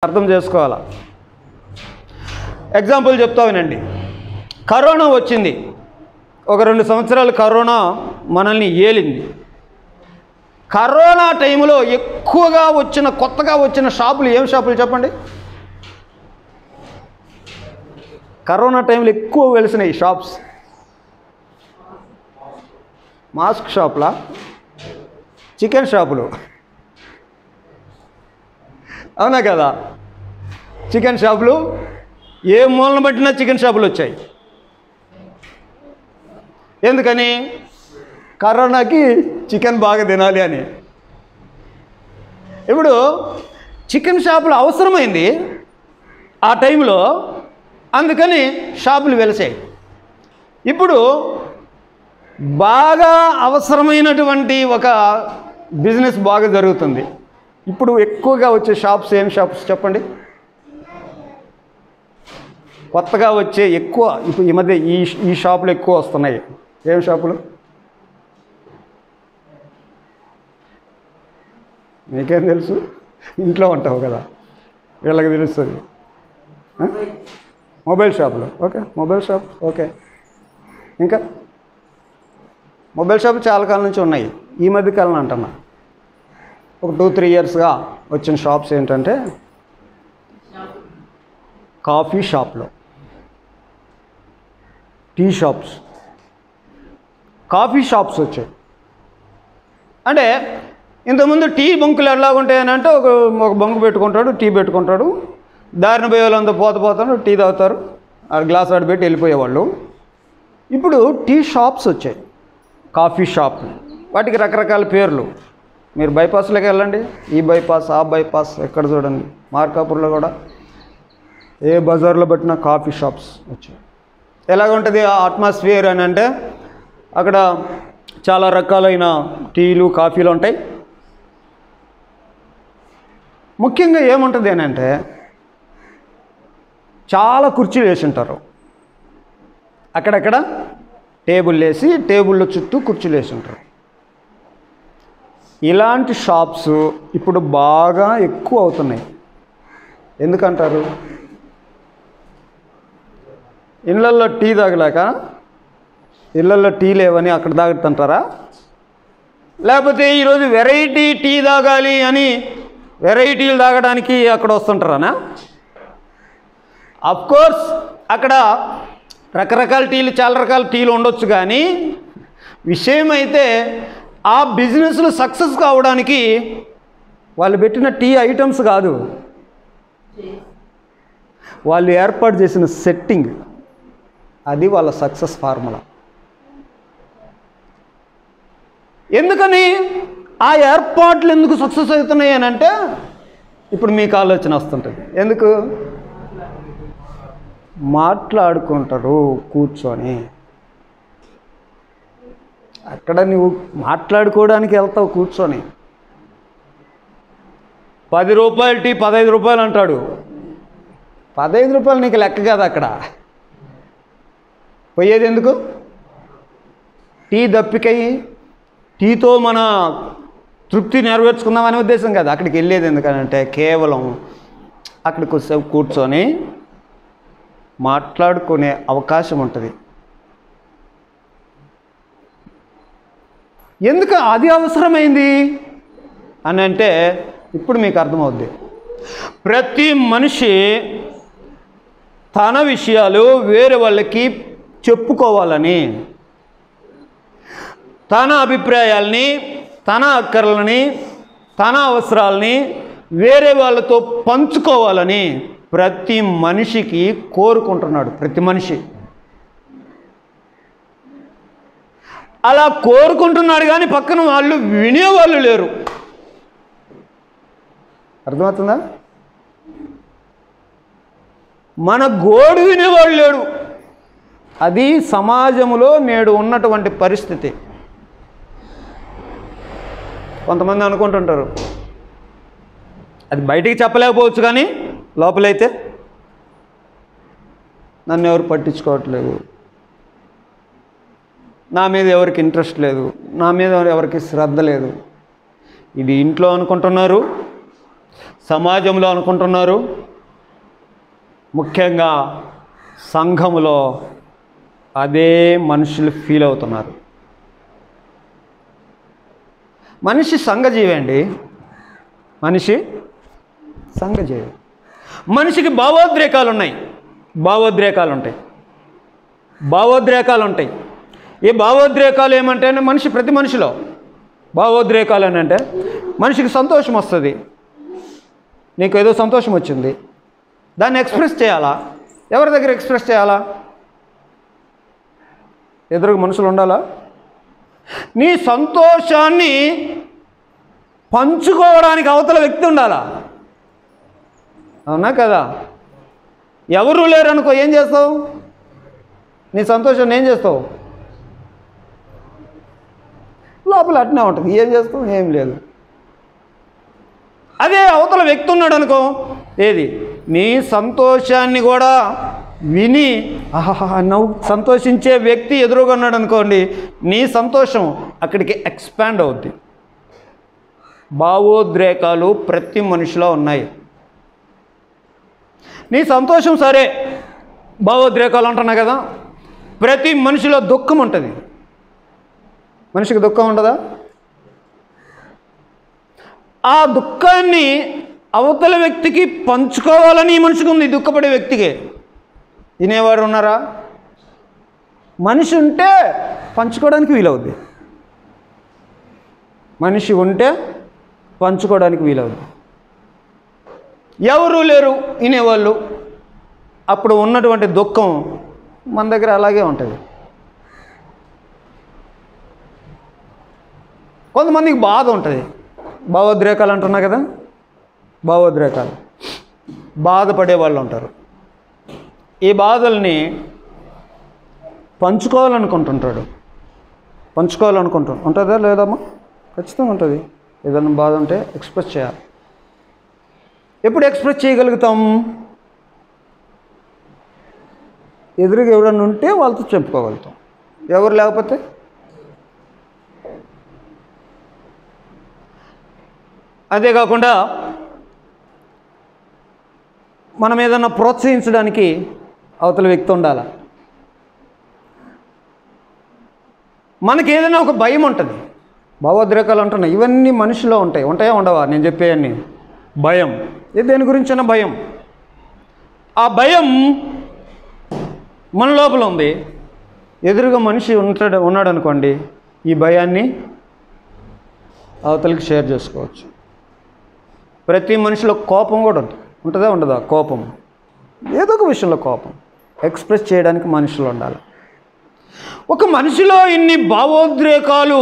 అర్థం చేసుకోవాలా. ఎగ్జాంపుల్ చెప్తా వినండి. కరోనా వచ్చింది, ఒక 2 సంవత్సరాలు కరోనా మనల్ని ఏలింది. కరోనా టైంలో ఎక్కువగా కొత్తగా వచ్చిన షాపులు ఏం షాపులు చెప్పండి? కరోనా టైంలో ఎక్కువ వెలిసినాయి షాప్స్. మాస్క్ షాపులా, చికెన్ షాపులు, అవునా కదా? చికెన్ షాపులు, ఏ మూలన పట్టినా చికెన్ షాపులు వచ్చాయి. ఎందుకని? కరోనాకి చికెన్ బాగా తినాలి అని. ఇప్పుడు చికెన్ షాపులు అవసరమైంది ఆ టైంలో, అందుకని షాపులు వెలిసాయి. ఇప్పుడు బాగా అవసరమైనటువంటి ఒక బిజినెస్ బాగా జరుగుతుంది. ఇప్పుడు ఎక్కువగా వచ్చే షాప్స్ ఏం షాప్స్ చెప్పండి? కొత్తగా వచ్చే ఎక్కువ ఇప్పుడు ఈ మధ్య ఈ షాపులు ఎక్కువ వస్తున్నాయి. ఏం షాపులు? మీకేం తెలుసు? ఇంట్లో ఉంటావు కదా, వీళ్ళకి తెలుస్తుంది. మొబైల్ షాపులు, ఓకే, మొబైల్ షాప్, ఓకే. ఇంకా మొబైల్ షాపులు చాలా కాలం నుంచి ఉన్నాయి. ఈ మధ్య కాలం అంటున్నా, ఒక 2-3 ఇయర్స్గా వచ్చిన షాప్స్ ఏంటంటే కాఫీ షాప్లో, టీ షాప్స్, కాఫీ షాప్స్ వచ్చాయి. అంటే ఇంతకుముందు టీ బంకులు ఎలాగుంటాయని అంటే ఒక బంకు పెట్టుకుంటాడు, టీ పెట్టుకుంటాడు, దారిన పోయే వాళ్ళంతా పోతాడు, టీ తాగుతారు, ఆ గ్లాస్ ఆడ పెట్టి వెళ్ళిపోయేవాళ్ళు. ఇప్పుడు టీ షాప్స్ వచ్చాయి, కాఫీ షాప్, వాటికి రకరకాల పేర్లు. మీరు బైపాస్లోకి వెళ్ళండి, ఈ బైపాస్, ఆ బైపాస్, ఎక్కడ చూడండి, మార్కాపూర్లో కూడా ఏ బజార్లో పెట్టిన కాఫీ షాప్స్ వచ్చాయి. ఎలాగుంటుంది ఆ అట్మాస్ఫియర్ అని అంటే, అక్కడ చాలా రకాలైన టీలు, కాఫీలు ఉంటాయి. ముఖ్యంగా ఏముంటుంది అని అంటే, చాలా కుర్చీలు వేసి ఉంటారు. అక్కడక్కడ టేబుల్ వేసి, టేబుల్లో చుట్టూ కుర్చీలు వేసి ఉంటారు. ఇలాంటి షాప్స్ ఇప్పుడు బాగా ఎక్కువ అవుతున్నాయి. ఎందుకంటారు? ఇళ్ళల్లో టీ తాగలేక, ఇళ్ళల్లో టీ లేవని అక్కడ తాగుతుంటారా? లేకపోతే ఈరోజు వెరైటీ టీ తాగాలి అని వెరైటీలు తాగడానికి అక్కడ వస్తుంటారా? అఫ్కోర్స్ అక్కడ రకరకాల టీలు, చాలా రకాల టీలు ఉండొచ్చు, కానీ విషయం అయితే ఆ బిజినెస్లు సక్సెస్ కావడానికి వాళ్ళు పెట్టిన టీ ఐటమ్స్ కాదు, వాళ్ళు ఏర్పాటు చేసిన సెట్టింగ్, అది వాళ్ళ సక్సెస్ ఫార్ములా. ఎందుకని ఆ ఏర్పాట్లు ఎందుకు సక్సెస్ అవుతున్నాయి అని అంటే, ఇప్పుడు మీకు ఆలోచన వస్తుంటుంది. ఎందుకు? మాట్లాడుకుంటారు కూర్చొని. అక్కడ నువ్వు మాట్లాడుకోవడానికి వెళ్తావు కూర్చొని. 10 రూపాయల టీ 15 రూపాయలు అంటాడు. 15 రూపాయలు నీకు లెక్క కాదు. అక్కడ పోయేది ఎందుకు? టీ దప్పికయ్యి టీతో మన తృప్తి నెరవేర్చుకుందామనే ఉద్దేశం కాదు. అక్కడికి వెళ్ళేది ఎందుకనంటే కేవలం అక్కడికి వచ్చేపు కూర్చొని మాట్లాడుకునే అవకాశం ఉంటుంది. ఎందుకు అది అవసరమైంది అని అంటే, ఇప్పుడు మీకు అర్థమవుద్ది. ప్రతి మనిషి తన విషయాలు వేరే వాళ్ళకి చెప్పుకోవాలని, తన అభిప్రాయాల్ని, తన అక్కర్లని, తన అవసరాలని వేరే వాళ్ళతో పంచుకోవాలని ప్రతి మనిషికి కోరుకుంటున్నాడు. ప్రతి మనిషి అలా కోరుకుంటున్నాడు, కానీ పక్కన వాళ్ళు వినేవాళ్ళు లేరు. అర్థమవుతుందా? మన గోడు వినేవాళ్ళు లేడు. అది సమాజంలో నేడు ఉన్నటువంటి పరిస్థితి. కొంతమంది అనుకుంటుంటారు, అది బయటికి చెప్పలేకపోవచ్చు, కానీ లోపలైతే నన్ను ఎవరు పట్టించుకోవట్లేదు, నా మీద ఎవరికి ఇంట్రెస్ట్ లేదు, నా మీద ఎవరికి శ్రద్ధ లేదు. ఇది ఇంట్లో అనుకుంటున్నారు, సమాజంలో అనుకుంటున్నారు, ముఖ్యంగా సంఘములో అదే మనుషులు ఫీల్ అవుతున్నారు. మనిషి సంఘజీవి అండి. మనిషి సంఘజీవి. మనిషికి భావోద్రేకాలు ఉంటాయి. ఈ భావోద్రేకాలు ఏమంటే ప్రతి మనిషిలో భావోద్రేకాలు అని అంటే మనిషికి సంతోషం వస్తుంది. నీకు ఏదో సంతోషం వచ్చింది, దాన్ని ఎక్స్ప్రెస్ చేయాలా? ఎవరి దగ్గర ఎక్స్ప్రెస్ చేయాలా? ఎదురుగా మనుషులు ఉండాలా? నీ సంతోషాన్ని పంచుకోవడానికి అవతల వ్యక్తి ఉండాలా? అవునా కదా? ఎవరు లేరు అనుకో, ఏం చేస్తావు? నీ సంతోషాన్ని ఏం చేస్తావు? లోపల అట్నే ఉంటుంది. ఏం చేస్తావు? ఏం లేదు. అదే అవతల వ్యక్తి ఉన్నాడు అనుకో, ఏది నీ సంతోషాన్ని కూడా విని నవ్వు సంతోషించే వ్యక్తి ఎదురుగా ఉన్నాడు అనుకోండి, నీ సంతోషం అక్కడికి ఎక్స్పాండ్ అవుద్ది. భావోద్రేకాలు ప్రతి మనిషిలో ఉన్నాయి. నీ సంతోషం సరే, భావోద్రేకాలు అంటున్నా కదా. ప్రతి మనిషిలో దుఃఖం ఉంటుంది. మనిషికి దుఃఖం ఉండదా? ఆ దుఃఖాన్ని అవతల వ్యక్తికి పంచుకోవాలని ఈ మనిషికి ఉంది. దుఃఖపడే వ్యక్తికి వినేవాడు ఉన్నారా? మనిషి ఉంటే పంచుకోవడానికి వీలవుద్ది. మనిషి ఉంటే పంచుకోవడానికి వీలవుద్ది. ఎవరు లేరు వినేవాళ్ళు, అప్పుడు ఉన్నటువంటి దుఃఖం మన దగ్గర అలాగే ఉంటుంది. కొంతమందికి బాధ ఉంటుంది. భావోద్రేకాలు అంటున్నా కదా. భావోద్రేకాలు, బాధపడే వాళ్ళు ఉంటారు. ఈ బాధల్ని పంచుకోవాలనుకుంటుంటాడు. ఉంటుందా లేదమ్మా? ఖచ్చితంగా ఉంటుంది. ఏదైనా బాధ ఉంటే ఎక్స్ప్రెస్ చేయాలి. ఎప్పుడు ఎక్స్ప్రెస్ చేయగలుగుతాం? ఎదురుగా ఎవరన్నా ఉంటే వాళ్ళతో చెప్పుకోగలుగుతాం. ఎవరు లేకపోతే అంతేకాకుండా మనం ఏదన్నా ప్రోత్సహించడానికి అవతల వ్యక్తి ఉండాలి. మనకి ఏదైనా ఒక భయం ఉంటుంది. భావోద్రేకాలు అంటున్నాయి, ఇవన్నీ మనిషిలో ఉంటాయా ఉండవా? నేను చెప్పేవన్నీ భయం. దేని గురించిన భయం? ఆ భయం మన లోపల ఉంది. ఎదురుగా మనిషి ఉన్నాడు అనుకోండి, ఈ భయాన్ని అవతలకి షేర్ చేసుకోవచ్చు. ప్రతి మనిషిలో కోపం కూడా ఉంటుందా ఉండదా? కోపం, ఏదో ఒక విషయంలో కోపం ఎక్స్ప్రెస్ చేయడానికి మనుషులు ఉండాలి. ఒక మనిషిలో ఇన్ని భావోద్రేకాలు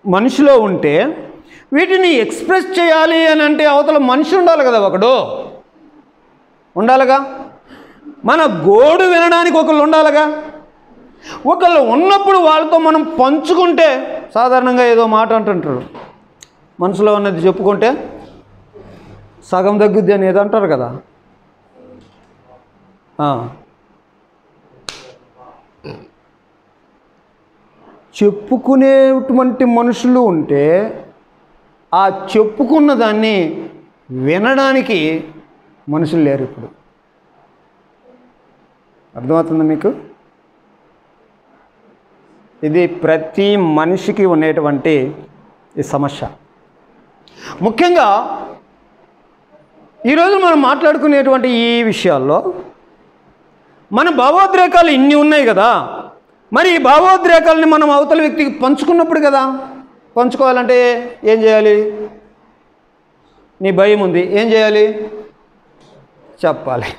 మనిషిలో ఉంటే వీటిని ఎక్స్ప్రెస్ చేయాలి అని అంటే అవతల మనిషి ఉండాలి కదా, ఒకడు ఉండాలిగా. మన గోడు వినడానికి ఒకళ్ళు ఉండాలిగా. ఒకళ్ళు ఉన్నప్పుడు వాళ్ళతో మనం పంచుకుంటే, సాధారణంగా ఏదో మాట అంటుంటారు, మనసులో ఉన్నది చెప్పుకుంటే సగం తగ్గుద్ది అని ఏదో అంటారు కదా. చెప్పుకునేటువంటి మనుషులు ఉంటే ఆ చెప్పుకున్న దాన్ని వినడానికి మనుషులు లేరు ఇప్పుడు. అర్థమవుతుందా మీకు? ఇది ప్రతి మనిషికి ఉండేటువంటి ఈ సమస్య. ముఖ్యంగా ఈరోజు మనం మాట్లాడుకునేటువంటి ఈ విషయాల్లో మన భావోద్రేకాలు ఇన్ని ఉన్నాయి కదా. మరి ఈ భావోద్రేకాలని మనం అవతల వ్యక్తికి పంచుకున్నప్పుడు కదా. పంచుకోవాలంటే ఏం చేయాలి? నీ భయం ఉంది, ఏం చేయాలి? చెప్పాలి.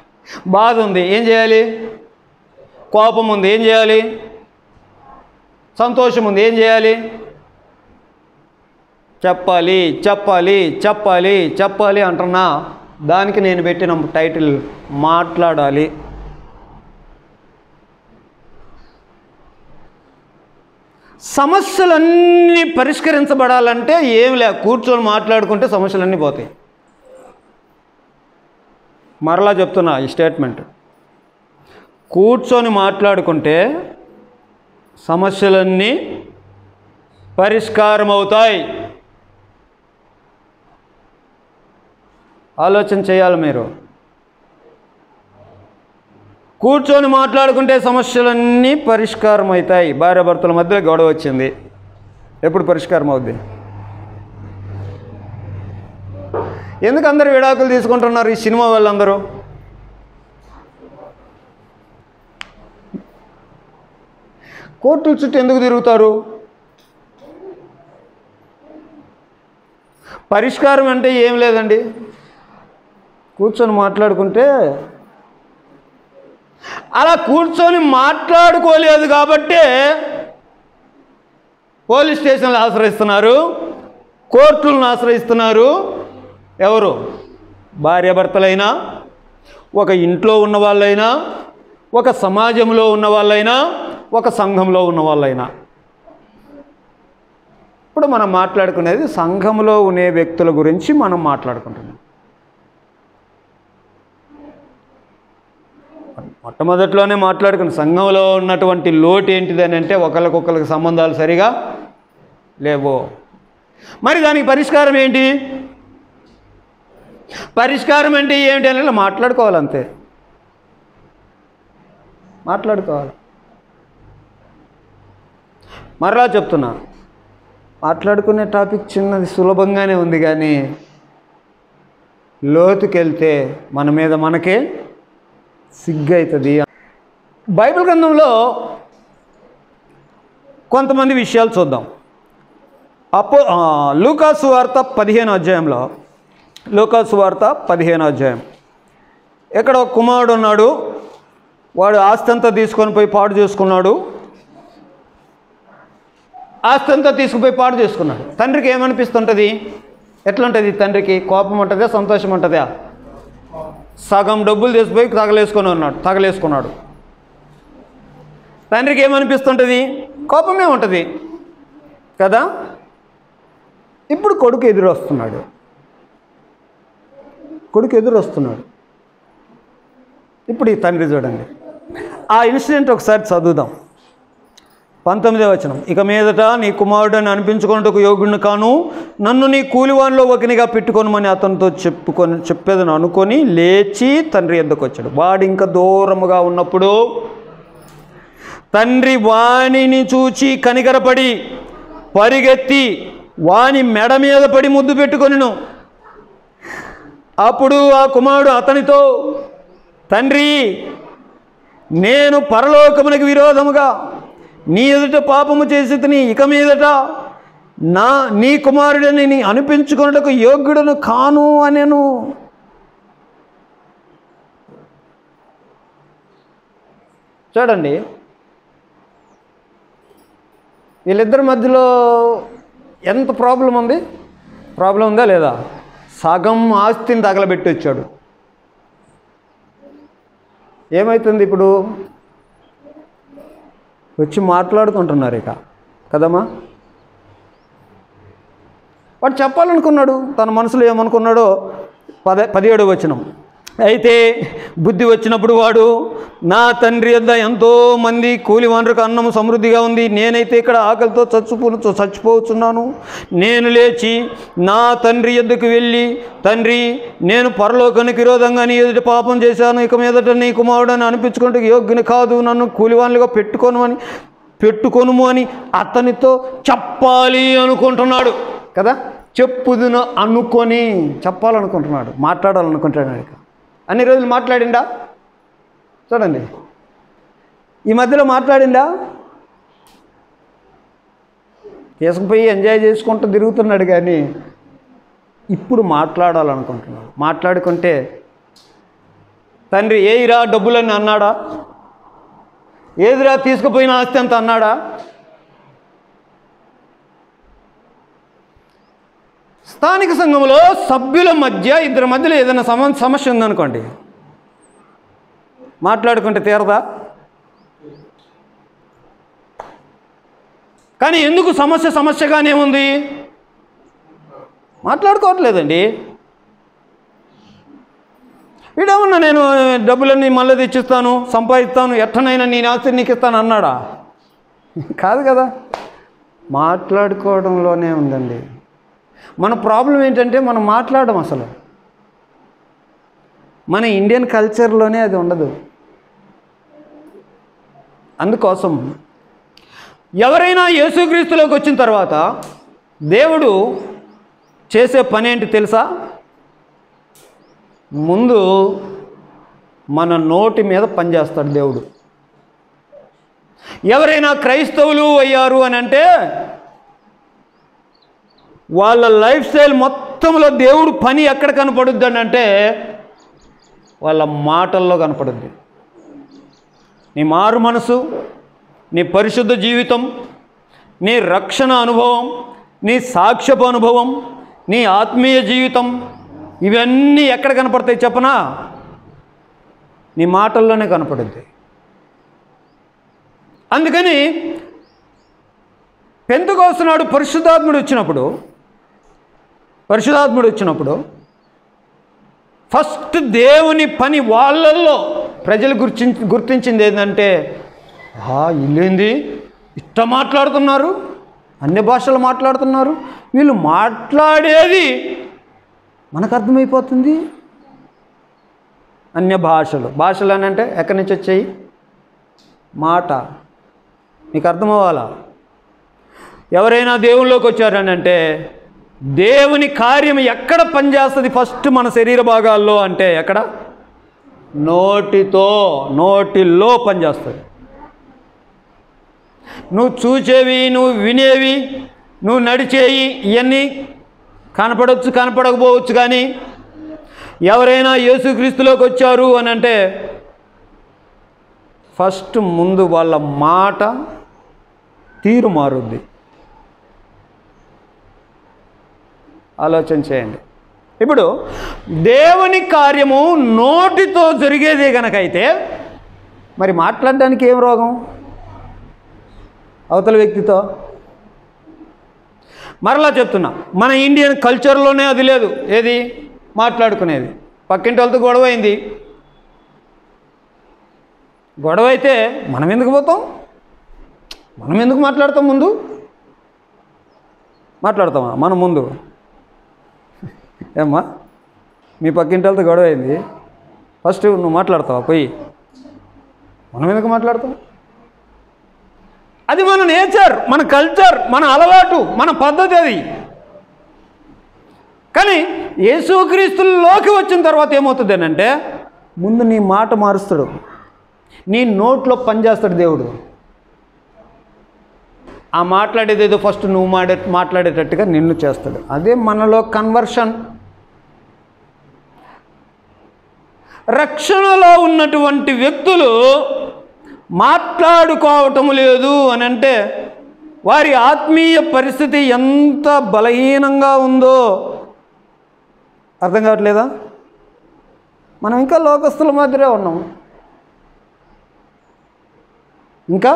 బాధ ఉంది, ఏం చేయాలి? కోపం ఉంది, ఏం చేయాలి? సంతోషం ఉంది, ఏం చేయాలి? చెప్పాలి చెప్పాలి చెప్పాలి చెప్పాలి అంటున్నా. దానికి నేను పెట్టిన టైటిల్ మాట్లాడాలి. సమస్యలన్నీ పరిష్కరించబడాలంటే ఏం లే, కూర్చొని మాట్లాడుకుంటే సమస్యలన్నీ పోతాయి. మరలా చెప్తున్నా ఈ స్టేట్మెంట్, కూర్చొని మాట్లాడుకుంటే సమస్యలన్నీ పరిష్కారం అవుతాయి. ఆలోచన చేయాలి మీరు. కూర్చొని మాట్లాడుకుంటే సమస్యలన్నీ పరిష్కారం అవుతాయి. భార్యాభర్తల మధ్య గొడవ వచ్చింది, ఎప్పుడు పరిష్కారం అవుద్ది? ఎందుకు అందరూ విడాకులు తీసుకుంటున్నారు ఈ సినిమా వాళ్ళందరూ? కోర్టుల చుట్టూ ఎందుకు తిరుగుతారు? పరిష్కారం అంటే ఏం లేదండి, కూర్చొని మాట్లాడుకుంటే. అలా కూర్చొని మాట్లాడుకోలేదు కాబట్టే పోలీస్ స్టేషన్లు ఆశ్రయిస్తున్నారు, కోర్టులను ఆశ్రయిస్తున్నారు. ఎవరు? భార్యాభర్తలైనా, ఒక ఇంట్లో ఉన్న వాళ్ళైనా, ఒక సమాజంలో ఉన్న వాళ్ళైనా, ఒక సంఘంలో ఉన్న వాళ్ళైనా. ఇప్పుడు మనం మాట్లాడుకునేది సంఘంలో ఉండే వ్యక్తుల గురించి మనం మాట్లాడుకుంటున్నాం. మొట్టమొదట్లోనే మాట్లాడుకున్న సంఘంలో ఉన్నటువంటి లోటు ఏంటిదని అంటే ఒకరికొకరికి సంబంధాలు సరిగా లేవు. మరి దానికి పరిష్కారం ఏంటి? పరిష్కారం అంటే ఏమిటి అని మాట్లాడుకోవాలంతే, మాట్లాడుకోవాలి. మరలా చెప్తున్నా, మాట్లాడుకునే టాపిక్ చిన్నది, సులభంగానే ఉంది, కానీ లోతుకెళ్తే మన మీద మనకే సిగ్గు అవుతుంది. బైబిల్ గ్రంథంలో కొంతమంది విషయాలు చూద్దాం. లూకాసు వార్త 15వ అధ్యాయంలో, లూకాసు వార్త 15వ అధ్యాయం, ఇక్కడ ఒక కుమారుడు ఉన్నాడు. వాడు ఆస్తి అంతా తీసుకొని పోయి పాడు చేసుకున్నాడు. ఆస్తి అంతా తీసుకుపోయి పాడు చేసుకున్నాడు. తండ్రికి ఏమనిపిస్తుంటుంది? ఎట్లుంటుంది తండ్రికి? కోపం ఉంటుందా, సంతోషం ఉంటుందా? సగం డబ్బులు తీసుకుపోయి తగలేసుకున్నాడు. తండ్రికి ఏమనిపిస్తుంటుంది? కోపమే ఉంటుంది కదా. ఇప్పుడు కొడుకు ఎదురొస్తున్నాడు. ఇప్పుడు ఈ తండ్రి చూడండి, ఆ ఇన్సిడెంట్ ఒకసారి చదువుదాం. 19వ వచనం, ఇక మీదట నీ కుమారుడని అనిపించుకున్నట్టుకు యోగ్యుని కాను, నన్ను నీ కూలివానిలో ఒకనిగా పెట్టుకొనమని అతనితో చెప్పేదని అనుకొని లేచి తండ్రి యొద్దకు వచ్చాడు. వాడు ఇంకా దూరముగా ఉన్నప్పుడు తండ్రి వానిని చూచి కనికరపడి పరిగెత్తి వాని మెడ మీద పడి ముద్దు పెట్టుకొనిను. అప్పుడు ఆ కుమారుడు అతనితో, తండ్రి, నేను పరలోకమునకు విరోధముగా నీ ఎదుట పాపము చేసి తిని, ఇక మీదట నీ కుమారుడిని నీ అనిపించుకున్నట్టుకు యోగ్యుడను కాను అనెను. చూడండి, వీళ్ళిద్దరి మధ్యలో ఎంత ప్రాబ్లం ఉంది? ప్రాబ్లం ఉందా లేదా? సగం ఆస్తిని తగలబెట్టి వచ్చాడు. ఏమవుతుంది ఇప్పుడు? వచ్చి మాట్లాడుకుంటున్నారు ఇక కదమ్మా. వాడు చెప్పాలనుకున్నాడు, తన మనసులో ఏమనుకున్నాడో. 17వ వచనం, అయితే బుద్ధి వచ్చినప్పుడు వాడు, నా తండ్రి యొద్ద ఎంతోమంది కూలివానరుకు అన్నము సమృద్ధిగా ఉంది, నేనైతే ఇక్కడ ఆకలితో చచ్చిపోతున్నాను. నేను లేచి నా తండ్రి యొద్దకు వెళ్ళి, తండ్రి, నేను పరలోకానికి విరోధంగా నీ ఎదుట పాపం చేశాను, ఇక మీదట నీ కుమారుడని అనిపించుకుంటే యోగ్యుని కాదు, నన్ను కూలివానులుగా పెట్టుకొనుము అని అతనితో చెప్పాలి అనుకుంటున్నాడు కదా. చెప్పుదును అనుకొని చెప్పాలనుకుంటున్నాడు, మాట్లాడాలనుకుంటున్నాడు. ఇక అన్ని రోజులు మాట్లాడిండా? చూడండి, ఈ మధ్యలో మాట్లాడిండా? తీసుకుపోయి ఎంజాయ్ చేసుకుంటూ తిరుగుతున్నాడు, కానీ ఇప్పుడు మాట్లాడాలనుకుంటున్నాడు. మాట్లాడుకుంటే తండ్రి ఏయిరా డబ్బులని అన్నాడా? ఏదిరా తీసుకుపోయిన ఆస్తి అంత అన్నాడా? స్థానిక సంఘంలో సభ్యుల మధ్య, ఇద్దరి మధ్యలో ఏదైనా సమస్య ఉందనుకోండి, మాట్లాడుకుంటే తీరదా? కానీ ఎందుకు సమస్యగానే ఉంది? మాట్లాడుకోవట్లేదండి. వీడేమన్నా నేను డబ్బులన్నీ మళ్ళీ తెచ్చిస్తాను, సంపాదిస్తాను, ఎట్టనైనా నీ ఆస్తి నీకు ఇస్తాను అన్నాడా? కాదు కదా. మాట్లాడుకోవడంలోనే ఉందండి మన ప్రాబ్లం. ఏంటంటే మనం మాట్లాడడం, అసలు మన ఇండియన్ కల్చర్లోనే అది ఉండదు. అందుకోసం ఎవరైనా యేసుక్రీస్తులోకి వచ్చిన తర్వాత దేవుడు చేసే పని ఏంటి తెలుసా? ముందు మన నోటి మీద పనిచేస్తాడు దేవుడు. ఎవరైనా క్రైస్తవులు అయ్యారు అని అంటే వాళ్ళ లైఫ్ స్టైల్ మొత్తంలో దేవుడు పని ఎక్కడ కనపడుద్ది అని అంటే వాళ్ళ మాటల్లో కనపడుద్ది. నీ మారు మనసు, నీ పరిశుద్ధ జీవితం, నీ రక్షణ అనుభవం, నీ సాక్ష్యపు అనుభవం, నీ ఆత్మీయ జీవితం, ఇవన్నీ ఎక్కడ కనపడతాయి చెప్పనా? నీ మాటల్లోనే కనపడుద్ది. అందుకని పెంతెకోస్తు నాడు పరిశుద్ధాత్ముడు వచ్చినప్పుడు ఫస్ట్ దేవుని పని వాళ్ళల్లో ప్రజలు గుర్తించింది ఏంటంటే, వీళ్ళేంది ఇట్ట మాట్లాడుతున్నారు, అన్ని భాషలు మాట్లాడుతున్నారు, వీళ్ళు మాట్లాడేది మనకు అర్థమైపోతుంది. అన్య భాషలు అని అంటే ఎక్కడి నుంచి వచ్చాయి? మాట. మీకు అర్థమవ్వాలా? ఎవరైనా దేవుళ్ళలోకి వచ్చారని అంటే దేవుని కార్యం ఎక్కడ పనిచేస్తుంది ఫస్ట్ మన శరీర భాగాల్లో అంటే ఎక్కడ? నోటిలో పనిచేస్తుంది. నువ్వు చూచేవి, నువ్వు వినేవి, నువ్వు నడిచేవి ఇవన్నీ కనపడవచ్చు, కనపడకపోవచ్చు. కానీ ఎవరైనా యేసుక్రీస్తులోకి వచ్చారు అని అంటే ఫస్ట్ ముందు వాళ్ళ మాట తీరు మారుద్ది. ఆలోచన చేయండి. ఇప్పుడు దేవుని కార్యము నోటితో జరిగేదే కనుకైతే మరి మాట్లాడడానికి ఏం రోగం అవతల వ్యక్తితో? మరలా చెప్తున్నా, మన ఇండియన్ కల్చర్లోనే అది లేదు. ఏది? మాట్లాడుకునేది. పక్కింటి వాళ్ళతో గొడవ అయింది. గొడవ అయితే మనం ఎందుకు పోతాం? మనం ఎందుకు మాట్లాడతాం? ముందు మాట్లాడతామా మనం? ముందు ఏమ్మా, మీ పక్కింటి వాళ్ళతో గొడవ అయింది, ఫస్ట్ నువ్వు మాట్లాడతావా పోయి? మనం ఎందుకు మాట్లాడతాం? అది మన నేచర్, మన కల్చర్, మన అలవాటు, మన పద్ధతి అది. కానీ యేసుక్రీస్తులోకి వచ్చిన తర్వాత ఏమవుతుంది అని అంటే ముందు నీ మాట మారుస్తాడు, నీ నోట్లో పనిచేస్తాడు దేవుడు. ఆ మాట్లాడేది ఏదో ఫస్ట్ నువ్వు మాట్లాడేటట్టుగా నిన్ను చేస్తాడు. అదే మనలో కన్వర్షన్. రక్షణలో ఉన్నటువంటి వ్యక్తులు మాట్లాడుకోవటం లేదు అని అంటే వారి ఆత్మీయ పరిస్థితి ఎంత బలహీనంగా ఉందో అర్థం కావట్లేదా? మనం ఇంకా లోకస్తుల మధ్యనే ఉన్నాం. ఇంకా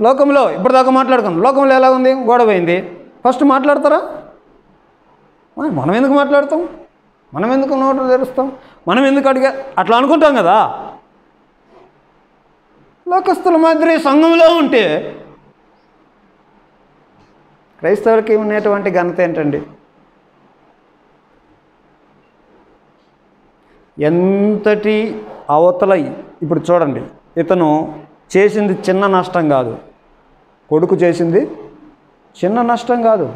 లోకంలో ఇప్పటిదాకా మాట్లాడుకున్నాం. లోకంలో ఎలా ఉంది? గొడవ అయింది. ఫస్ట్ మాట్లాడతారా? మనం ఎందుకు మాట్లాడతాం? మనం ఎందుకు నోటు తెరుస్తాం? మనం ఎందుకు అడిగా అట్లా అనుకుంటాం కదా. లోకస్తుల మాదిరి సంఘంలో ఉంటే క్రైస్తవులకి ఉన్నటువంటి ఘనత ఏంటండి? ఎంతటి అవతల. ఇప్పుడు చూడండి, ఇతను చేసింది చిన్న నష్టం కాదు, కొడుకు చేసింది చిన్న నష్టం కాదు.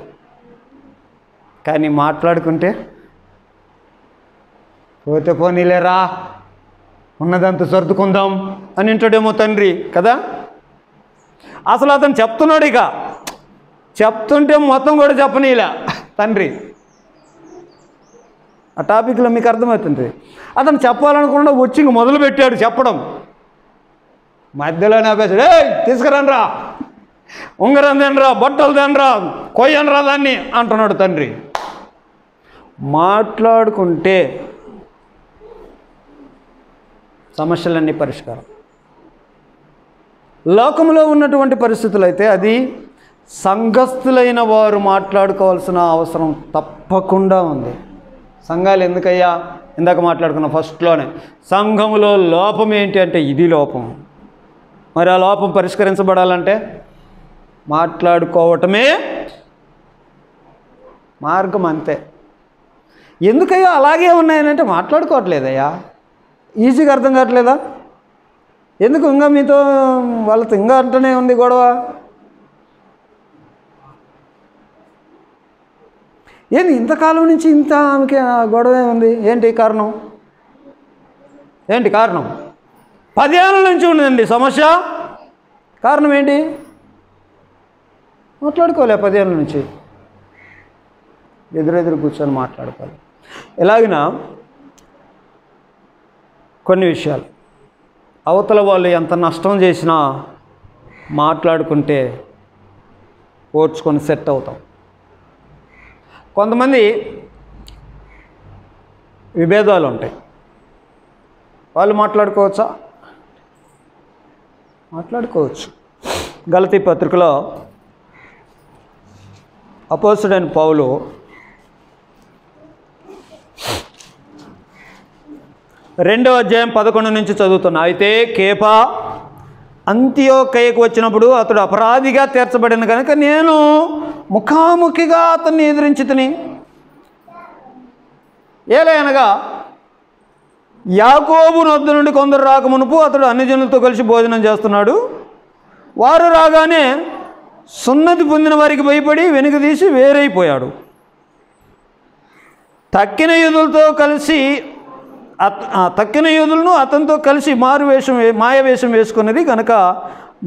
కానీ మాట్లాడుకుంటే పోతే పోనీలేరా, ఉన్నదంతా సర్దుకుందాం అని అంటాడేమో తండ్రి కదా. అసలు అతను చెప్తున్నాడు, ఇక చెప్తుంటే మొత్తం కూడా చెప్పనీలా తండ్రి. ఆ టాపిక్లో మీకు అర్థమవుతుంది. అతను చెప్పాలనుకుండా వచ్చి ఇంక మొదలుపెట్టాడు చెప్పడం. మధ్యలోనే ఆపేసాడు. తీసుకురండ్రా, ఉంగరం తినరా, బట్టలు తినరా, కొయ్యనరా దాన్ని అంటున్నాడు తండ్రి. మాట్లాడుకుంటే సమస్యలన్నీ పరిష్కారం. లోకంలో ఉన్నటువంటి పరిస్థితులు అయితే అది సంఘస్థులైన వారు మాట్లాడుకోవాల్సిన అవసరం తప్పకుండా ఉంది. సంఘాలు ఎందుకయ్యా? ఇందాక మాట్లాడుకున్న ఫస్ట్లోనే సంఘములో లోపం ఏంటి అంటే ఇది లోపం. మరి ఆ లోపం పరిష్కరించబడాలంటే మాట్లాడుకోవటమే మార్గం, అంతే. ఎందుకయ్యా అలాగే ఉన్నాయనంటే మాట్లాడుకోవట్లేదయ్యా. ఈజీగా అర్థం కావట్లేదా? ఎందుకు ఇంకా మీతో వాళ్ళతో ఇంకా అంటూనే ఉంది గొడవ? ఏంది ఇంతకాలం నుంచి ఇంత ఆమెకి గొడవ ఉంది? ఏంటి కారణం? ఏంటి కారణం? 10 ఏళ్ళ నుంచి ఉందండి సమస్య. కారణం ఏంటి? మాట్లాడుకోలే 10 ఏళ్ళ నుంచి. ఎదురెదురు కూర్చొని మాట్లాడుకోవాలి. ఎలాగినా కొన్ని విషయాలు అవతల వాళ్ళు ఎంత నష్టం చేసినా మాట్లాడుకుంటే ఓర్చుకొని సెట్ అవుతాం. కొంతమంది విభేదాలు ఉంటాయి, వాళ్ళు మాట్లాడుకోవచ్చా? మాట్లాడుకోవచ్చు. గలతీ పత్రికలో అపోస్తలుడైన పౌలు రెండవ అధ్యాయం 11 నుంచి చదువుతున్నా. అయితే కేఫా అంతియోకయకు వచ్చినప్పుడు అతడు అపరాధిగా తీర్చబడిన కనుక నేను ముఖాముఖిగా అతన్ని ఎదిరించి తిని, ఏలయనగా యాకోబు నొద్ద నుండి కొందరు రాకమునుపు అతడు అన్ని జనులతో కలిసి భోజనం చేస్తున్నాడు. వారు రాగానే సున్నతి పొందిన వారికి భయపడి వెనుకదీసి వేరైపోయాడు. తక్కిన యూదులను అతనితో కలిసి మాయవేషం వేసుకున్నది కనుక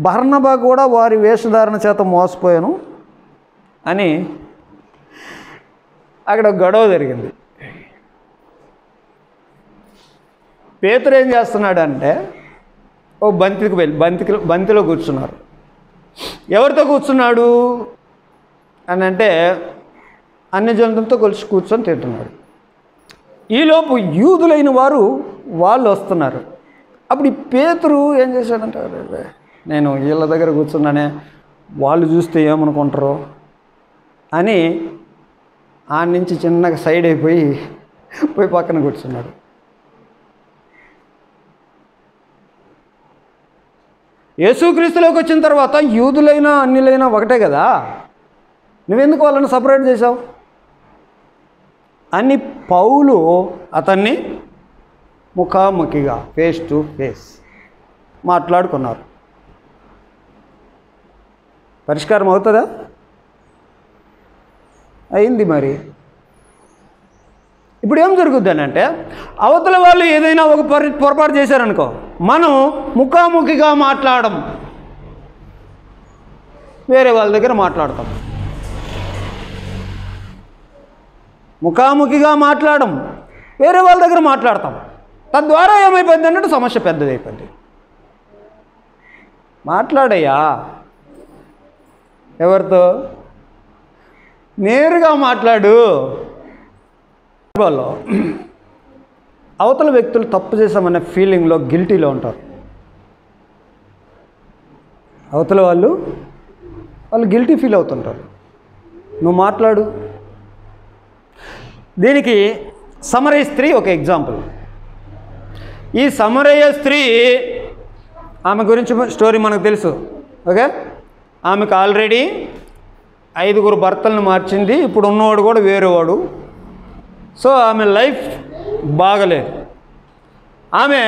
బర్నబా కూడా వారి వేషధారణ చేత మోసపోయాను అని అక్కడ గొడవ జరిగింది. పేతురు ఏం చేస్తున్నాడు అంటే ఓ బంతికి వెళ్ళి బంతిలో కూర్చున్నారు. ఎవరితో కూర్చున్నాడు అని అంటే అన్ని జనులతో కలిసి కూర్చొని తింటున్నాడు. ఈలోపు యూదులైన వాళ్ళు వస్తున్నారు. అప్పుడు ఈ పేతురు ఏం చేశాడంటే, నేను వీళ్ళ దగ్గర కూర్చున్నానే, వాళ్ళు చూస్తే ఏమనుకుంటారో అని ఆ నుంచి చిన్నగా సైడ్ అయిపోయి పక్కన కూర్చున్నాడు. యేసుక్రీస్తులోకి వచ్చిన తర్వాత యూదులైనా అన్యులైనా ఒకటే కదా, నువ్వెందుకు వాళ్ళని సపరేట్ చేసావు అని పౌలు అతన్ని ముఖాముఖిగా ఫేస్ టు ఫేస్ మాట్లాడుకున్నారు. పరిష్కారం అవుతుందా? అయింది. మరి ఇప్పుడు ఏం జరుగుద్ది అని అంటే, అవతల వాళ్ళు ఏదైనా ఒక పొరపాటు చేశారనుకో, మనం ముఖాముఖిగా మాట్లాడడం, వేరే వాళ్ళ దగ్గర మాట్లాడతాం. ముఖాముఖిగా మాట్లాడడం, వేరే వాళ్ళ దగ్గర మాట్లాడతాం. తద్వారా ఏమైపోయింది అన్నట్టు సమస్య పెద్దదైపోయింది. మాట్లాడయ్యా, ఎవరితో? నేరుగా మాట్లాడు. వాళ్ళు అవతల వ్యక్తులు తప్పు చేశామనే ఫీలింగ్లో గిల్టీలో ఉంటారు. అవతల వాళ్ళు గిల్టీ ఫీల్ అవుతుంటారు. నువ్వు మాట్లాడు. దీనికి సమరయ స్త్రీ ఒక ఎగ్జాంపుల్. ఈ సమరయ స్త్రీ, ఆమె గురించి స్టోరీ మనకు తెలుసు. ఓకే, ఆమెకు ఆల్రెడీ 5 భర్తలను మార్చింది. ఇప్పుడు ఉన్నవాడు కూడా వేరేవాడు. సో ఆమె లైఫ్ బాగలేదు. ఆమె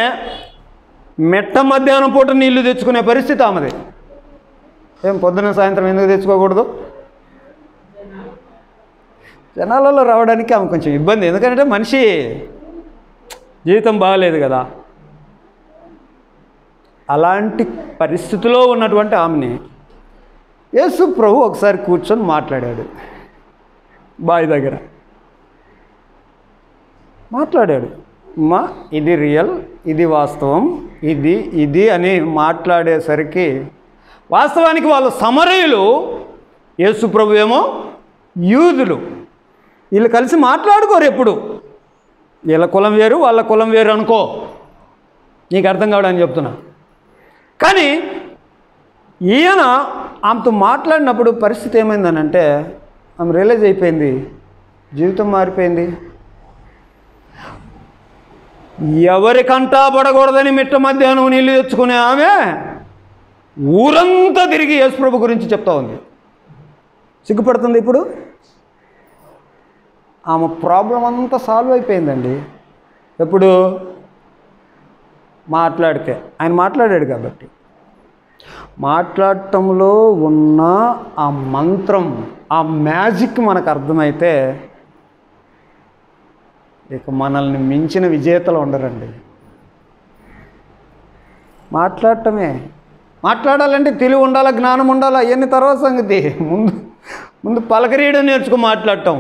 మెట్ట మధ్యాహ్నం పూట నీళ్లు తెచ్చుకునే పరిస్థితి ఆమెది. ఏం పొద్దున సాయంత్రం ఎందుకు తెచ్చుకోకూడదు? జనాలలో రావడానికి ఆమె కొంచెం ఇబ్బంది, ఎందుకంటే మనిషి జీవితం బాగలేదు కదా. అలాంటి పరిస్థితిలో ఉన్నటువంటి ఆమెని యేసు ప్రభు ఒకసారి కూర్చొని మాట్లాడాడు. బావి దగ్గర మాట్లాడాడు. మా ఇది రియల్, ఇది వాస్తవం, ఇది అని మాట్లాడేసరికి, వాస్తవానికి వాళ్ళు సమరయులు, యేసు ప్రభు ఏమో యూదులు. వీళ్ళు కలిసి మాట్లాడుకోరు ఎప్పుడు. వీళ్ళ కులం వేరు, వాళ్ళ కులం వేరు అనుకో, నీకు అర్థం కావడానికి చెప్తున్నా. కానీ ఈయన ఆమెతో మాట్లాడినప్పుడు పరిస్థితి ఏమైందనంటే, ఆమె రియలైజ్ అయిపోయింది, జీవితం మారిపోయింది. ఎవరికంటా పడకూడదని మిట్ట మధ్యాహ్నం నీళ్ళు తెచ్చుకునే ఆమె ఊరంతా తిరిగి యేసుప్రభు గురించి చెప్తా ఉంది. సిగ్గుపడుతుంది ఇప్పుడు. ఆమె ప్రాబ్లం అంతా సాల్వ్ అయిపోయిందండి. ఎప్పుడు మాట్లాడితే, ఆయన మాట్లాడాడు కాబట్టి. మాట్లాడటంలో ఉన్న ఆ మంత్రం, ఆ మ్యాజిక్ మనకు అర్థమైతే ఇక మనల్ని మించిన విజేతలు ఉండరండి. మాట్లాడటమే. మాట్లాడాలంటే తెలివి ఉండాలా, జ్ఞానం ఉండాలా, అవన్నీ తర్వాత సంగతి. ముందు పలకరీయడం నేర్చుకో మాట్లాడటం.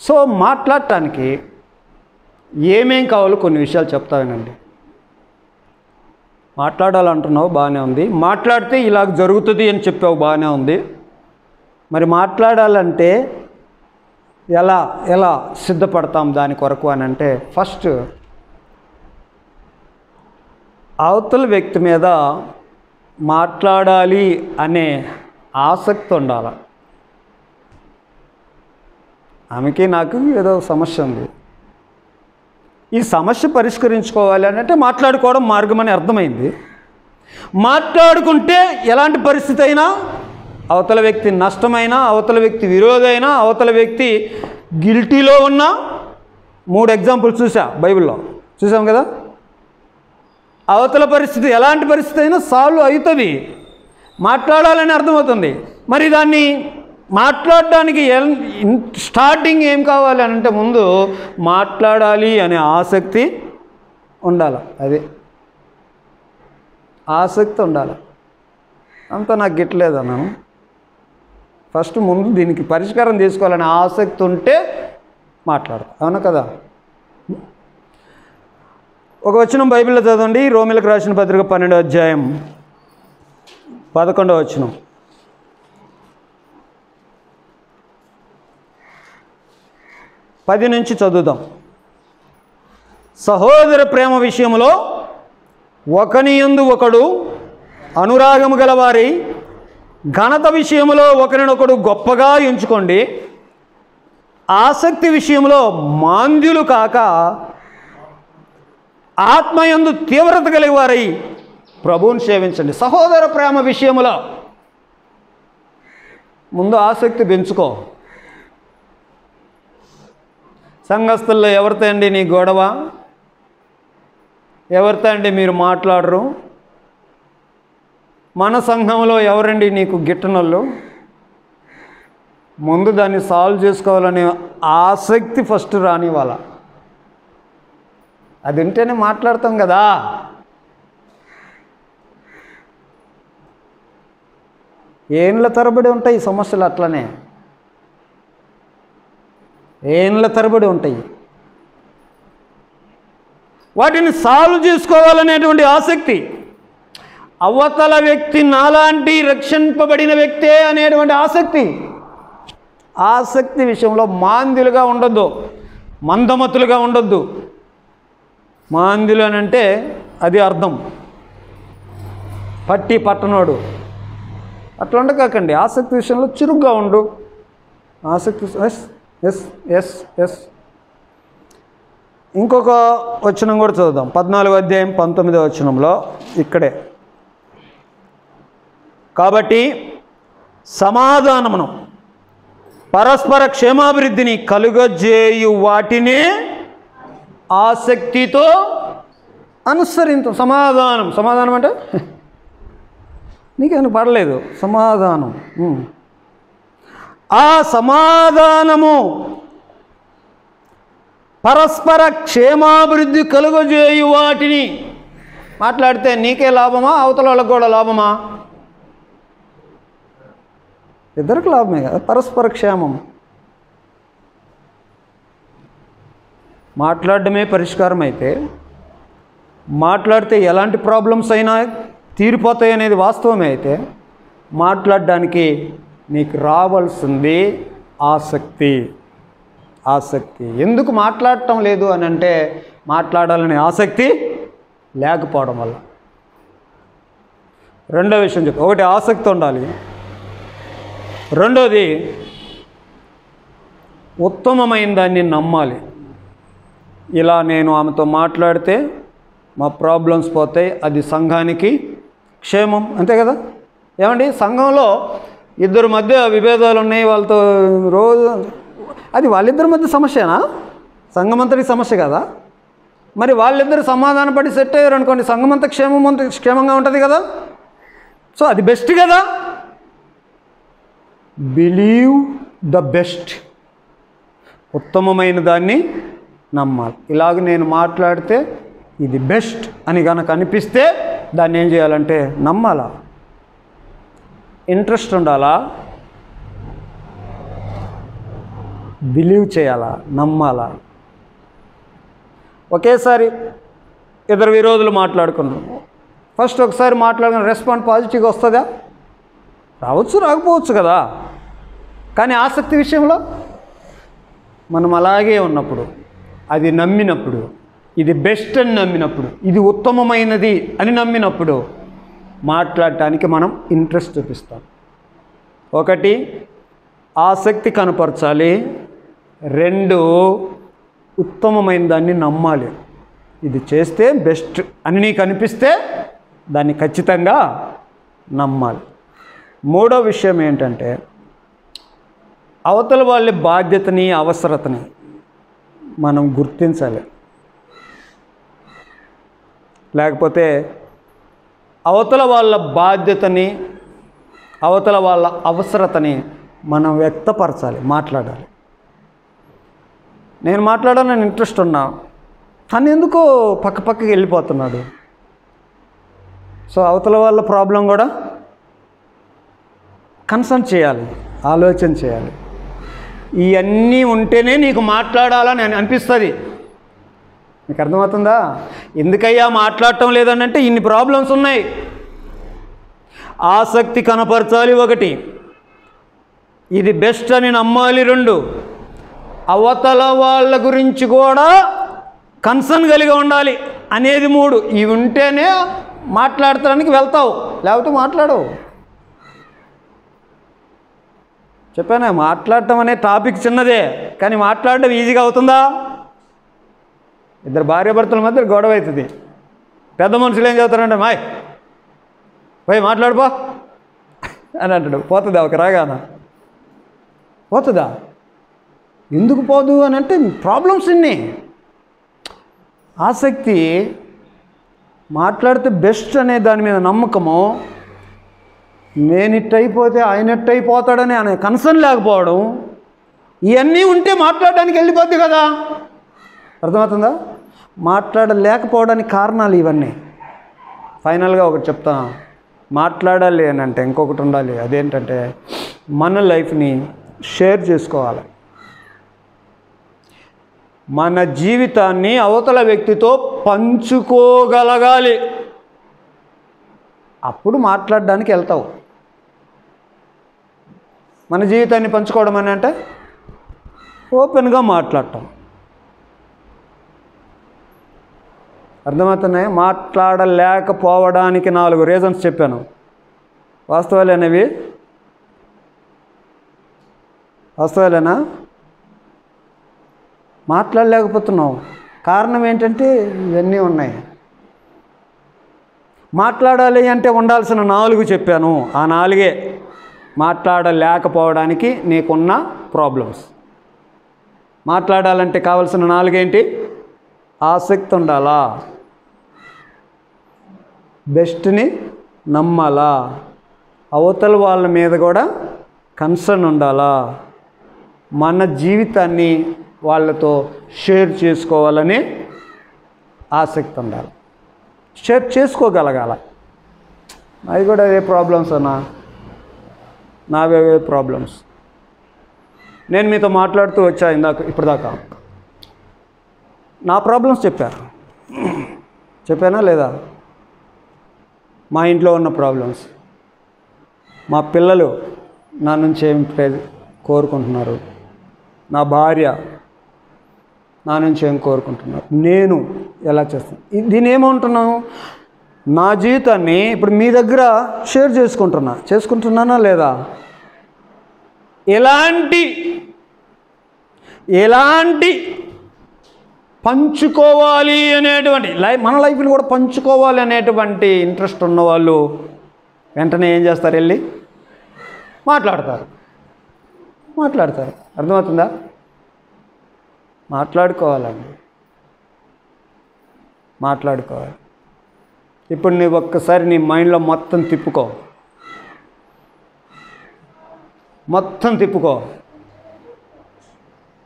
సో మాట్లాడటానికి ఏమేం కావాలో కొన్ని విషయాలు చెప్తానండి. మాట్లాడాలంటున్నావు, బాగానే ఉంది. మాట్లాడితే ఇలాగ జరుగుతుంది అని చెప్పావు, బాగానే ఉంది. మరి మాట్లాడాలంటే ఎలా సిద్ధపడతాం దాని కొరకు అని అంటే, ఫస్ట్ అవతల వ్యక్తి మీద మాట్లాడాలి అనే ఆసక్తి ఉండాలి. ఆమెకి నాకు ఏదో సమస్య ఉంది, ఈ సమస్య పరిష్కరించుకోవాలి అని అంటే మాట్లాడుకోవడం మార్గం అని అర్థమైంది. మాట్లాడుకుంటే ఎలాంటి పరిస్థితి అయినా, అవతల వ్యక్తి నష్టమైనా, అవతల వ్యక్తి విరోధైనా, అవతల వ్యక్తి గిల్టీలో ఉన్న 3 ఎగ్జాంపుల్స్ చూసా బైబిల్లో, చూసాం కదా. అవతల పరిస్థితి ఎలాంటి పరిస్థితి అయినా సాల్వ్ అవుతుంది, మాట్లాడాలని అర్థమవుతుంది. మరి దాన్ని మాట్లాడడానికి స్టార్టింగ్ ఏం కావాలి అని అంటే, ముందు మాట్లాడాలి అనే ఆసక్తి ఉండాలి. అదే ఆసక్తి ఉండాలి. అంతా నాకు గిట్టలేదు అన్నాను. ఫస్ట్ ముందు దీనికి పరిష్కారం తీసుకోవాలనే ఆసక్తి ఉంటే మాట్లాడతాం, అవునా కదా. ఒక వచనం బైబిల్లో చదవండి, రోమీలకు రాసిన పత్రిక 12వ అధ్యాయం 11వ వచనం. నుంచి చదువుదాం. సహోదర ప్రేమ విషయంలో ఒకనియందు ఒకడు అనురాగము గలవారి, ఘనత విషయంలో ఒకరినొకడు గొప్పగా ఎంచుకోండి. ఆసక్తి విషయంలో మాంద్యులు కాక ఆత్మయందు తీవ్రత కలిగివారై ప్రభువుని సేవించండి. సహోదర ప్రేమ విషయంలో ముందు ఆసక్తి పెంచుకో. సంఘస్థుల్లో ఎవరితో అండి నీ గొడవ? ఎవరితో అండి మీరు మాట్లాడరు? మన సంఘంలో ఎవరండి నీకు గిట్టనోళ్ళు? ముందు దాన్ని సాల్వ్ చేసుకోవాలనే ఆసక్తి ఫస్ట్ రానివ్వాల. అది ఉంటేనే మాట్లాడతాం కదా. ఏండ్ల తరబడి ఉంటాయి సమస్యలు, అట్లనే ఏండ్ల తరబడి ఉంటాయి. వాటిని సాల్వ్ చేసుకోవాలనేటువంటి ఆసక్తి, అవతల వ్యక్తి నాలాంటి రక్షింపబడిన వ్యక్తే అనేటువంటి ఆసక్తి విషయంలో మాంద్యులుగా ఉండొద్దు, మందమతులుగా ఉండొద్దు. మాంద్యులు అని అంటే అది అర్థం పట్టనోడు, అట్లా ఉండకాకండి. ఆసక్తి విషయంలో చురుగ్గా ఉండు. ఆసక్తి ఎస్. ఇంకొక వచనం కూడా చదువుదాం, 14వ అధ్యాయం 19వ వచనంలో. ఇక్కడే, కాబట్టి సమాధానమును పరస్పర క్షేమాభివృద్ధిని కలుగజేయు వాటినే ఆసక్తితో అనుసరించు. సమాధానం అంటే నీకేమైనా పడలేదు, సమాధానం. ఆ సమాధానము పరస్పర క్షేమాభివృద్ధి కలుగజేయు వాటిని మాట్లాడితే నీకే లాభమా, అవతల వాళ్ళకు కూడా లాభమా? ఇద్దరికి లాభమే కదా. పరస్పర క్షేమం. మాట్లాడడమే పరిష్కారం అయితే, మాట్లాడితే ఎలాంటి ప్రాబ్లమ్స్ అయినా తీరిపోతాయి అనేది వాస్తవమే అయితే, మాట్లాడడానికి నీకు రావాల్సింది ఆసక్తి. ఎందుకు మాట్లాడటం లేదు అని అంటే, మాట్లాడాలనే ఆసక్తి లేకపోవడం వల్ల. రెండో విషయం చెప్పు. ఒకటి ఆసక్తి ఉండాలి, రెండోది ఉత్తమమైన దాన్ని నమ్మాలి. ఇలా నేను ఆమెతో మాట్లాడితే మా ప్రాబ్లమ్స్ పోతాయి, అది సంఘానికి క్షేమం, అంతే కదా. ఏమండి, సంఘంలో ఇద్దరి మధ్య విభేదాలు ఉన్నాయి, వాళ్ళతో రోజు అది వాళ్ళిద్దరి మధ్య సమస్యనా? సంఘమంతటి సమస్య కదా. మరి వాళ్ళిద్దరు సమాధానపడి సెట్ అయ్యారు అనుకోండి, సంఘమంతా క్షేమంగా ఉంటుంది కదా. సో అది బెస్ట్ కదా. బిలీవ్ ద బెస్ట్, ఉత్తమమైన దాన్ని నమ్మాలి. ఇలాగ నేను మాట్లాడితే ఇది బెస్ట్ అని కనుక అనిపిస్తే దాన్ని ఏం చేయాలంటే నమ్మాలా, ఇంట్రెస్ట్ ఉండాలా, బిలీవ్ చేయాలా, నమ్మాలా. ఒకేసారి ఇద్దరు విరోధులు మాట్లాడుకున్నాం. ఫస్ట్ ఒకసారి మాట్లాడుకున్న రెస్పాండ్ పాజిటివ్గా వస్తుందా? రావచ్చు, రాకపోవచ్చు కదా. కానీ ఆసక్తి విషయంలో మనం అలాగే ఉన్నప్పుడు, అది నమ్మినప్పుడు, ఇది బెస్ట్ అని నమ్మినప్పుడు, ఇది ఉత్తమమైనది అని నమ్మినప్పుడు మాట్లాడటానికి మనం ఇంట్రెస్ట్ చూపిస్తాం. ఒకటి ఆసక్తి కనపరచాలి, రెండు ఉత్తమమైన దాన్ని నమ్మాలి. ఇది చేస్తే బెస్ట్ అని నీకు అనిపిస్తే దాన్ని ఖచ్చితంగా నమ్మాలి. మూడో విషయం ఏంటంటే అవతల వాళ్ళ బాధ్యతని, అవసరతని మనం గుర్తించాలి. లేకపోతే అవతల వాళ్ళ బాధ్యతని, అవతల వాళ్ళ అవసరతని మనం వ్యక్తపరచాలి, మాట్లాడాలి. నేను మాట్లాడాలని ఇంట్రెస్ట్ ఉన్నా, తను ఎందుకో పక్కకి వెళ్ళిపోతున్నాడు. సో అవతల వాళ్ళ ప్రాబ్లం కూడా కన్సర్న్ చేయాలి, ఆలోచన చేయాలి. ఇవన్నీ ఉంటేనే నీకు మాట్లాడాలని అనిపిస్తుంది. నీకు అర్థమవుతుందా? ఎందుకయ్యా మాట్లాడటం లేదనంటే ఇన్ని ప్రాబ్లమ్స్ ఉన్నాయి. ఆసక్తి కనపరచాలి ఒకటి, ఇది బెస్ట్ అని నమ్మాలి రెండు, అవతల వాళ్ళ గురించి కూడా కన్సర్న్ కలిగి ఉండాలి అనేది మూడు. ఇవి ఉంటేనే మాట్లాడటానికి వెళ్తావు, లేకపోతే మాట్లాడవు. చెప్పానా, మాట్లాడటం అనే టాపిక్ చిన్నదే, కానీ మాట్లాడడం ఈజీగా అవుతుందా? ఇద్దరు భార్యాభర్తల మధ్య గొడవ అవుతుంది. పెద్ద మనుషులు ఏం చెబుతారంటే, మాయ్ పోయి మాట్లాడుపో అని అంటాడు. పోతుందా ఒక రాగాన? పోతుందా? ఎందుకు పోదు అని అంటే ప్రాబ్లమ్స్ ఇన్ని. ఆసక్తి, మాట్లాడితే బెస్ట్ అనే దాని మీద నమ్మకము, నేను ఇట్టయిపోతే ఆయన ఎట్టయిపోతాడని అనే కన్సర్న్ లేకపోవడం, ఇవన్నీ ఉంటే మాట్లాడడానికి వెళ్ళిపోద్ది కదా. అర్థమవుతుందా? మాట్లాడలేకపోవడానికి కారణాలు ఇవన్నీ. ఫైనల్గా ఒకటి చెప్తాను, మాట్లాడాలి అని అంటే ఇంకొకటి ఉండాలి. అదేంటంటే మన లైఫ్ని షేర్ చేసుకోవాలి. మన జీవితాన్ని అవతల వ్యక్తితో పంచుకోగలగాలి. అప్పుడు మాట్లాడడానికి వెళ్తావు. మన జీవితాన్ని పంచుకోవడం అని అంటే ఓపెన్గా మాట్లాడటం. అర్థమవుతున్నాయి? మాట్లాడలేకపోవడానికి 4 రీజన్స్ చెప్పాను. వాస్తవాలు అనేవి వాస్తవాలేనా? మాట్లాడలేకపోతున్నావు, కారణం ఏంటంటే ఇవన్నీ ఉన్నాయి. మాట్లాడాలి అంటే ఉండాల్సిన 4 చెప్పాను. ఆ 4 మాట్లాడలేకపోవడానికి నీకున్న ప్రాబ్లమ్స్. మాట్లాడాలంటే కావాల్సిన 4 ఏంటి? ఆసక్తి ఉండాలా, బెస్ట్ని నమ్మాలా, అవతల వాళ్ళ మీద కూడా కన్సర్న్ ఉండాలా, మన జీవితాన్ని వాళ్ళతో షేర్ చేసుకోవాలని ఆసక్తి ఉండాలి. షేర్ చేసుకోగలగాల. అవి కూడా ఏ ప్రాబ్లమ్స్ అన్నా, నావే ప్రాబ్లమ్స్. నేను మీతో మాట్లాడుతూ వచ్చా ఇప్పటిదాకా నా ప్రాబ్లమ్స్ చెప్పానా లేదా? మా ఇంట్లో ఉన్న ప్రాబ్లమ్స్, మా పిల్లలు నా నుంచి ఏం కోరుకుంటున్నారు, నా భార్య నా నుంచి ఏం కోరుకుంటున్నారు, నేను ఎలా చేస్తాను, దీని ఏమంటున్నాను? నా జీవితాన్ని ఇప్పుడు మీ దగ్గర షేర్ చేసుకుంటున్నానా లేదా? ఎలాంటి పంచుకోవాలి అనేటువంటి మన లైఫ్ని కూడా పంచుకోవాలి అనేటువంటి ఇంట్రెస్ట్ ఉన్నవాళ్ళు వెంటనే ఏం చేస్తారు? వెళ్ళి మాట్లాడతారు. అర్థమవుతుందా? మాట్లాడుకోవాలండి. ఇప్పుడు నువ్వు ఒక్కసారి నీ మైండ్లో మొత్తం తిప్పుకో.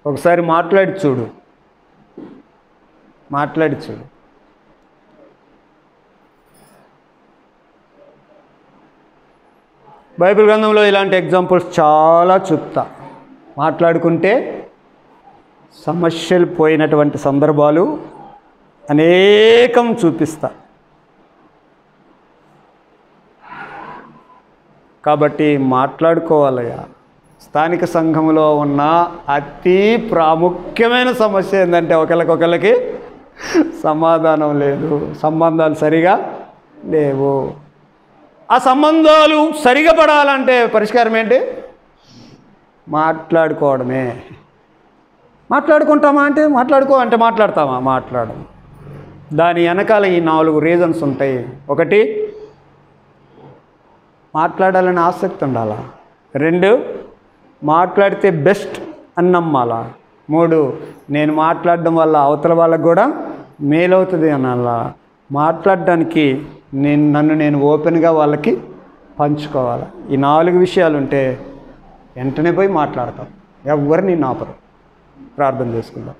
ఒకసారి మాట్లాడి చూడు. బైబిల్ గ్రంథంలో ఇలాంటి ఎగ్జాంపుల్స్ చాలా చెప్తా. మాట్లాడుకుంటే సమస్యలు పోయినటువంటి సందర్భాలు అనేకం చూపిస్తా. కాబట్టి మాట్లాడుకోవాలయ్యా. స్థానిక సంఘంలో ఉన్న అతి ప్రాముఖ్యమైన సమస్య ఏంటంటే ఒకళ్ళకి సమాధానం లేదు, సంబంధాలు సరిగా లేవు. ఆ సంబంధాలు సరిగా పడాలంటే పరిష్కారం ఏంటి? మాట్లాడుకోవడమే. మాట్లాడుకుంటామా అంటే మాట్లాడతామా? మాట్లాడము. దాని వెనకాల ఈ 4 రీజన్స్ ఉంటాయి. 1, మాట్లాడాలని ఆసక్తి ఉండాలా. 2, మాట్లాడితే బెస్ట్ అని నమ్మాలా. 3, నేను మాట్లాడడం వల్ల అవతల వాళ్ళకు కూడా మేలవుతుంది అనాలా. మాట్లాడడానికి నన్ను నేను ఓపెన్గా వాళ్ళకి పంచుకోవాలి. ఈ 4 విషయాలు ఉంటే వెంటనే పోయి మాట్లాడతాం. ఎవరు నిన్ను ఆపరు. ప్రార్థన చేసుకుందాం.